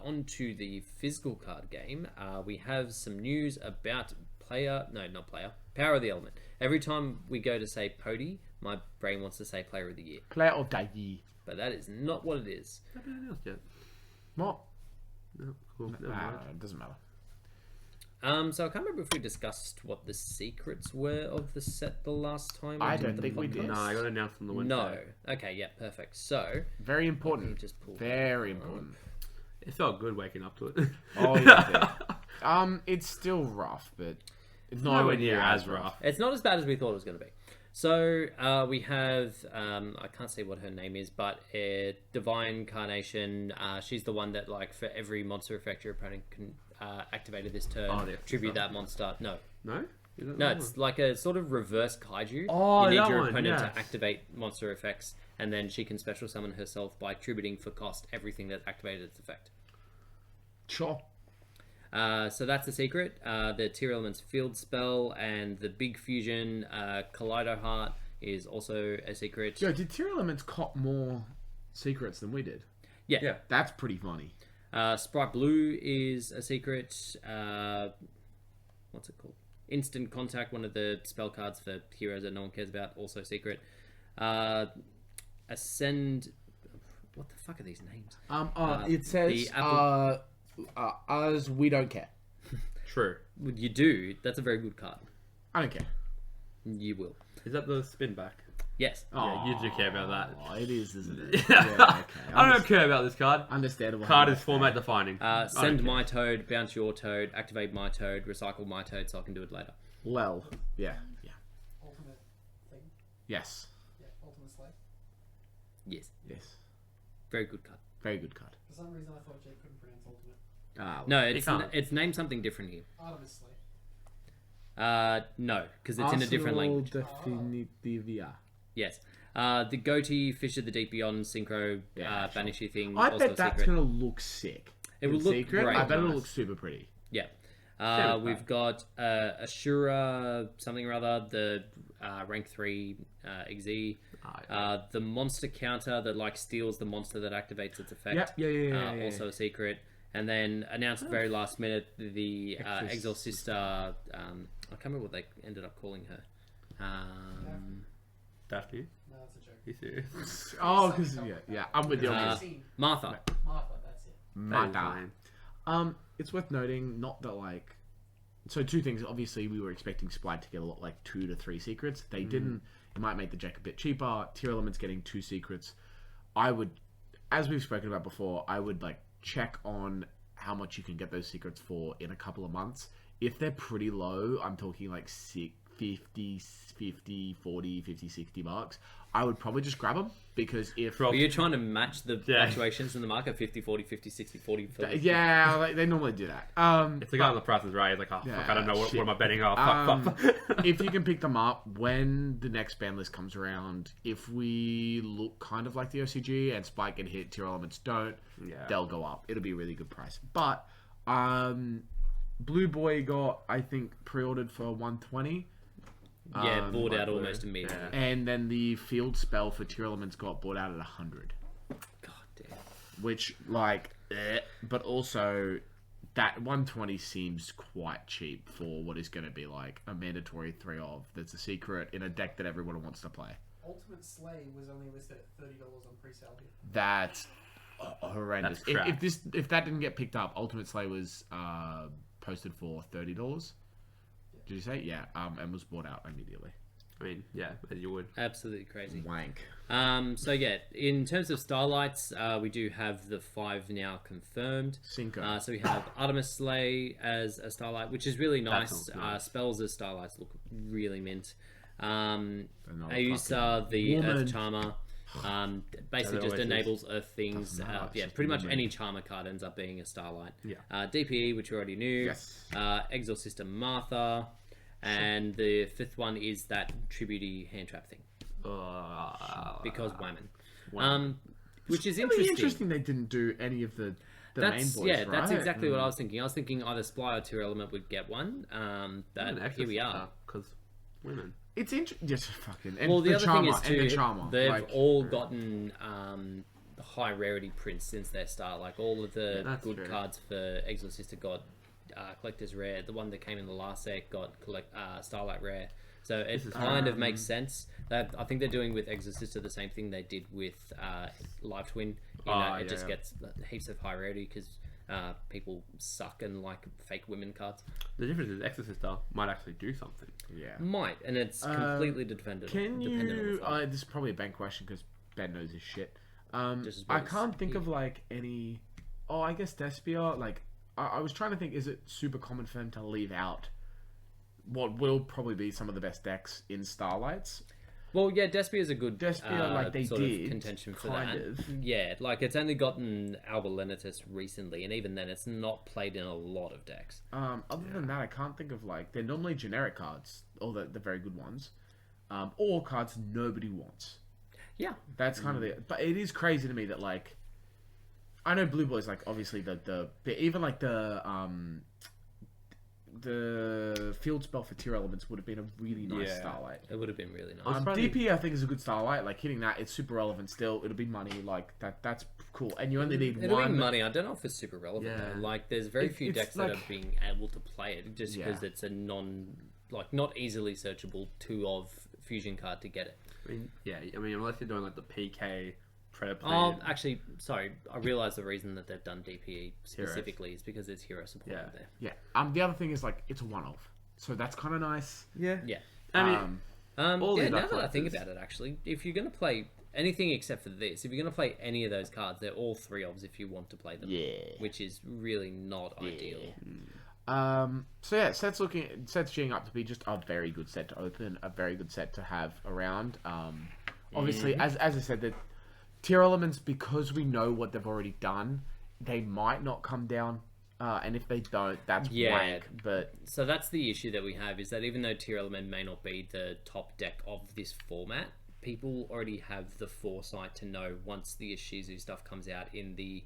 onto the physical card game, we have some news about Power of the Element. Every time we go to say Pody, my brain wants to say Player of the Year. Player of the Year. But that is not what it is. I haven't announced yet. What? No, cool. It doesn't matter. So I can't remember if we discussed what the secrets were of the set the last time. I don't think we did. No, I got announced on the Wednesday. No. Okay, yeah, perfect. So Very important. just pull Very important. It felt good waking up to it. Oh yeah. It's still rough, but it's Nowhere near as rough. it's not as bad as we thought it was going to be. So we have I can't say what her name is, but Divine Carnation. She's the one that, like, for every monster effect your opponent can activate this turn, tribute that monster. No, it's like a sort of reverse kaiju. Oh, you need that your one, opponent yes. to activate monster effects, and then she can special summon herself by tributing for cost everything that activated its effect. Sure. So that's the secret. The Tier Elements Field Spell and the Big Fusion Kaleido Heart is also a secret. Yo, did Tier Elements cop more secrets than we did? Yeah. That's pretty funny. Splight Blue is a secret. What's it called? Instant Contact, one of the spell cards for heroes that no one cares about, also secret. Ascend. What the fuck are these names? It says us, we don't care. True. You do. That's a very good card. I don't care. You will. Is that the spin back? Yes. Yeah, you do care about that. Oh, it is, isn't it? Yeah, okay. I don't care about this card. Understandable. Card is format defining. Send my Toad, bounce your Toad, activate my Toad, recycle my Toad so I can do it later. Well, yeah. Ultimate thing. Yes. Yeah, ultimate slave. Yes. Yes. Very good card. Very good card. For some reason, I thought Jake couldn't pronounce ultimate. No, it's named something different here. Artemis slave. No, because it's in a different language. Definitivia. Yes. The Goatee, Fish of the Deep Beyond, Synchro, Banishee thing. I also bet that's secret. going to look sick. It will look secret. great. I bet it'll Nice. look super pretty. Yeah. We've got Ashura something or other, the rank 3 XZ. The monster counter that, like, steals the monster that activates its effect. Yeah. Also a secret. And then announced very last minute the Exorcista. I can't remember what they ended up calling her. Daphne? No, that's a joke. You serious? Oh, because I'm with you. Martha. Martha, that's it. Mata. It's worth noting, not that, like, so two things. Obviously, we were expecting Splight to get a lot, like 2 to 3 secrets. They didn't. It might make the deck a bit cheaper. Tier Elements getting 2 secrets. I would, as we've spoken about before, I would, like, check on how much you can get those secrets for in a couple of months. If they're pretty low, I'm talking like 50, 40, 50, 60 bucks, I would probably just grab them, because if... Are you trying to match the fluctuations in the market? 50, 40, 50, 60, 40, 40. Yeah, like, they normally do that. If the guy on the price is right, he's like, oh, fuck, I don't know, what am I betting? Oh, fuck. If you can pick them up when the next ban list comes around, if we look kind of like the OCG and Spike get hit, Tier Elements don't, they'll go up. It'll be a really good price. But Blue Boy got, I think, pre-ordered for 120. Yeah, bought out almost immediately. And then the field spell for Tier Elements got bought out at 100. God damn. Which, like, but also that 120 seems quite cheap for what is going to be like a mandatory 3-of that's a secret in a deck that everyone wants to play. Ultimate Slay was only listed at $30 on pre-sale here. That's horrendous. That's If that didn't get picked up, Ultimate Slay was posted for $30. Did you say? Yeah, and was bought out immediately. I mean, yeah, as you would. Absolutely crazy. Wank. So yeah, in terms of Starlights, we do have the 5 now confirmed. Cinco. So we have Artemis Slay as a Starlight, which is really nice. sounds nice. Spells as Starlights look really mint. Ayusa, the woman. Earth Charmer, basically just enables Earth things. Pretty much any Charmer card ends up being a Starlight. DPE, which you already knew. Yes. Exorcista Martha. And the 5th one is that tributey hand trap thing. Because Whammon. Which is It's really interesting they didn't do any of the main boys, right? That's exactly what I was thinking. I was thinking either Sply or Tier Element would get one. But here we are. Because women. It's interesting. Just fucking. And Well, the other Charmer, thing is too, and the Charmer. they've all gotten high rarity prints since their start. Like all of the that's good true. cards for Exorcista got collector's rare. The one that came in the last set got Starlight rare. So it kind of makes sense. I think they're doing with Exorcista the same thing they did with Live Twin. It just gets heaps of high rarity because people suck and like fake women cards. The difference is Exorcista might actually do something. Yeah. Might, and it's completely dependent. Can dependent you? on the This is probably a bank question because Ben knows his shit. Just as I well as can't think you. of like any. Oh, I guess Despia. Like, I was trying to think. Is it super common for them to leave out what will probably be some of the best decks in Starlights? Well, yeah, Despia is a good Despia, like they sort did of contention for kind that. of. Yeah, like it's only gotten Alba Lenitus recently, and even then, it's not played in a lot of decks. Other than that, I can't think of like they're normally generic cards, or the very good ones, or cards nobody wants. Yeah, That's kind of the. But it is crazy to me that like, I know Blue Boys like obviously the even like the field spell for tier elements would have been a really nice Yeah. Starlight. it would have been really nice. DP I think is a good Starlight. Like hitting that, it's super relevant still. It'll be money like that. That's cool. And you only need It'll one. be money. I don't know if it's super relevant. Yeah. Though. Like, there's very few It's decks like- that are being able to play it just because it's a not easily searchable 2 of fusion card to get it. I mean, unless you're doing like the PK Predator. Actually, sorry. I realised the reason that they've done DPE specifically is because there's hero support Yeah. there. Yeah. The other thing is like it's a one-off, so that's kind of nice. Yeah. Yeah. I mean, all yeah, these now are that I think collectors. about it, actually, if you're going to play anything except for this, if you're going to play any of those cards, they're all 3-ofs if you want to play them. Yeah. Which is really not ideal. So yeah, set's gearing up to be just a very good set to open, a very good set to have around. Obviously, as I said, the tier elements, because we know what they've already done, they might not come down. And if they don't, that's blank. But So that's the issue that we have, is that even though Tier Element may not be the top deck of this format, people already have the foresight to know once the Ishizu stuff comes out in the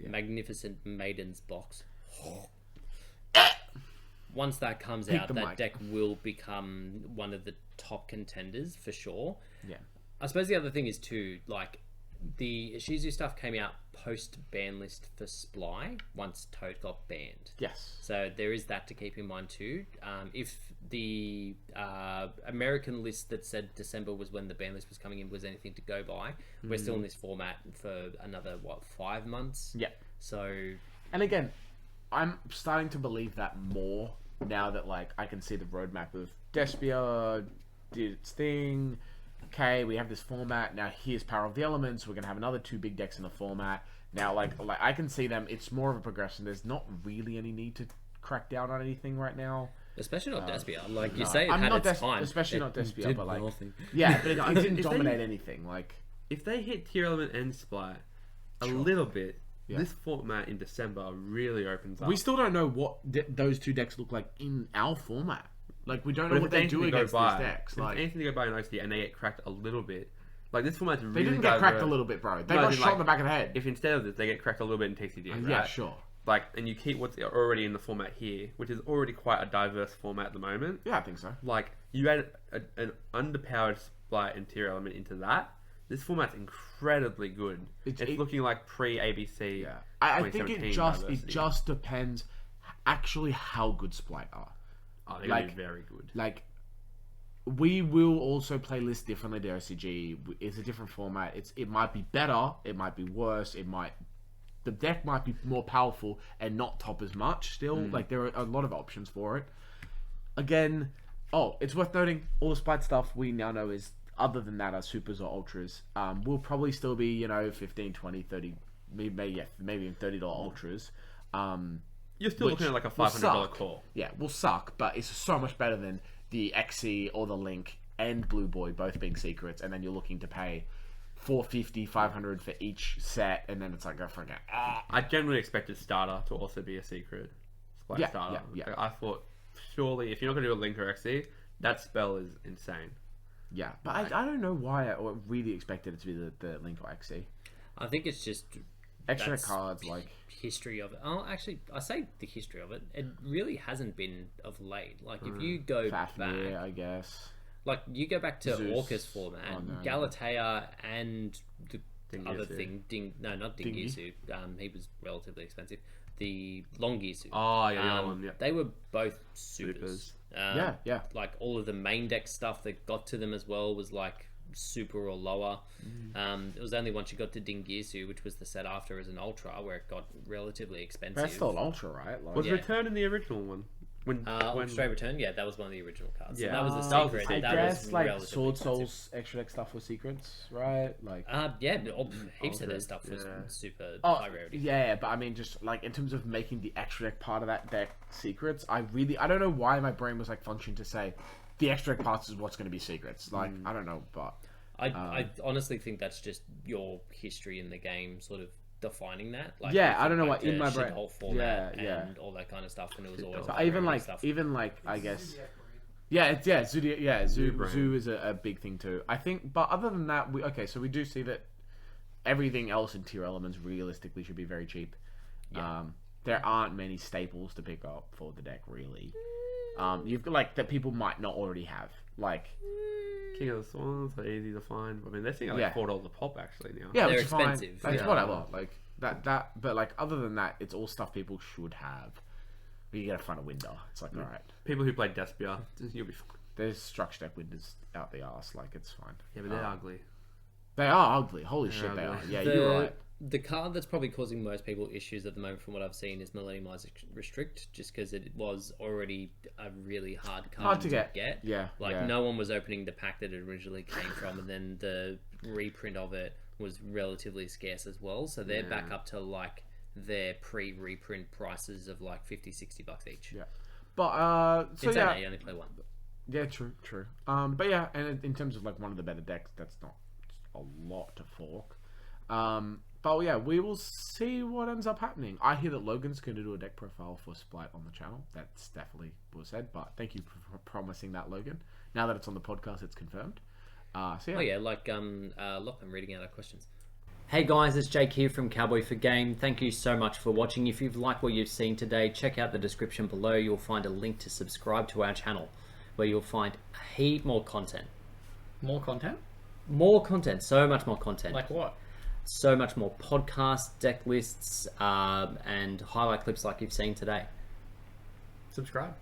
Magnificent Maidens box. Once that comes out, that mic. deck will become one of the top contenders for sure. yeah, I suppose the other thing is too, like, the Ishizu stuff came out post ban list for Splight once Toad got banned. yes, So there is that to keep in mind too. If the American list that said December was when the ban list was coming in was anything to go by, we're still in this format for another 5 months. yeah. So And again, I'm starting to believe that more now that like I can see the roadmap of Despia did its thing. Okay, we have this format now. Here's Power of the Elements. We're gonna have another 2 big decks in the format now. Like I can see them. It's more of a progression. There's not really any need to crack down on anything right now. especially not Despia. Like you say, it I'm had not its time. especially It not Despia, did but like nothing. yeah, but it didn't If they- dominate anything. Like if they hit Tier Element and Splight a little bit, Yeah. this format in December really opens up. we still don't know what those 2 decks look like in our format. Like we don't know But what if they anything do to go against these by, decks. if Like anything to go by in OC and they get cracked a little bit, like this format's really they didn't get cracked a diverse. little bit, bro. They No, got as in, shot in the back of the head. If instead of this they get cracked a little bit in TCG, right? Yeah, sure. Like, and you keep what's already in the format here, which is already quite a diverse format at the moment. Yeah, I think so. Like, you add an underpowered Splight and Tier Element into that, this format's incredibly good. It's looking like pre-ABC. Yeah, I think 2017 it diversity. just depends actually how good Splight are. Oh, they're gonna be like- very good. Like, we will also play lists differently to OCG. It's a different format. It might be better. It might be worse. The deck might be more powerful and not top as much still. Like, there are a lot of options for it. Again, it's worth noting, all the Splight stuff we now know is, other than that, are supers or ultras. Will probably still be, 15, 20, 30, maybe even $30 ultras. You're still looking at like a $500 call. Yeah, will suck, but it's so much better than the XC or the Link and Blue Boy both being secrets, and then you're looking to pay $450, $500 for each set, and then it's like, go for it. I generally expected Starter to also be a secret. Splight Yeah, Starter. yeah. Like, I thought, surely, if you're not going to do a Link or XC, that spell is insane. Yeah, but I don't know why I really expected it to be the Link or XC. I think it's just Extra that's cards, like... history of it. Oh, actually, I say the history of it. It really hasn't been of late. Like if you go Fafnir, back, I guess. like you go back to Zeus. Orcus format, Oh, no. Galatea and the other Dingisu. thing, not Dingy? Dingisu. He was relatively expensive. The Longisu. Oh, yeah, the other one, yeah. They were both supers. Yeah. Like all of the main deck stuff that got to them as well was like super or lower. It was only once you got to Dingisu, which was the set after as an ultra, where it got relatively expensive. That's still an ultra, right? Like, Was Yeah. Return in the original one? When Straight Return, yeah, that was one of the original cards. Yeah. Yeah, that was the That was the secret. secret. I That guess was like relatively Sword expensive. Souls extra deck stuff was secrets, right? Like Yeah, heaps of their Okay, stuff was yeah. super oh high rarity. yeah, but I mean just like in terms of making the extra deck part of that deck secrets, I don't know why my brain was like functioning to say the extra deck parts is what's going to be secrets. Like I don't know, but I honestly think that's just your history in the game sort of defining that. Like, Yeah, you I don't know think what- back in to my brain- shithole format yeah. and all that kind of stuff, and it was always but high even rarity like stuff. I guess Zodiac Marine. yeah, it's Zodiac, Zoo brand. is a big thing too. I think, but other than that, so we do see that everything else in tier elements realistically should be very cheap. Yeah. There aren't many staples to pick up for the deck really. You've got like that people might not already have. Like King of the Swans are easy to find. I mean, they're seeing like Yeah. $4 a pop actually now. yeah, They're which is fine. expensive, That's yeah. whatever. Like that. But like other than that, it's all stuff people should have. You get a front of window. It's like all right. People who play Despia, you'll be fine. There's structure deck windows out the arse. Like it's fine. Yeah, but they're ugly. They are ugly. Holy shit, they are. ugly. Yeah, the, you're right. The card that's probably causing most people issues at the moment, from what I've seen, is Millennium Eyes Restrict, just because it was already a really hard card Hard to get. Yeah, Like yeah. no one was opening the pack that it originally came from, and then the reprint of it was relatively scarce as well. So they're back up to like their pre-reprint prices of like $50-$60 each. Yeah. But so It's yeah, you only play one. yeah, true. But yeah, and in terms of like one of the better decks, that's not a lot to fork. But yeah, we will see what ends up happening. I hear that Logan's going to do a deck profile for Splight on the channel. That's definitely was said. But thank you for promising that, Logan. Now that it's on the podcast, it's confirmed. So yeah. Oh yeah, like Lachlan reading out our questions. Hey guys, it's Jake here from Cowboy for Game. Thank you so much for watching. If you've liked what you've seen today, check out the description below. You'll find a link to subscribe to our channel, where you'll find a heap more content. More content? More content, so much more content. Like what? So much more podcasts, deck lists, and highlight clips like you've seen today. Subscribe.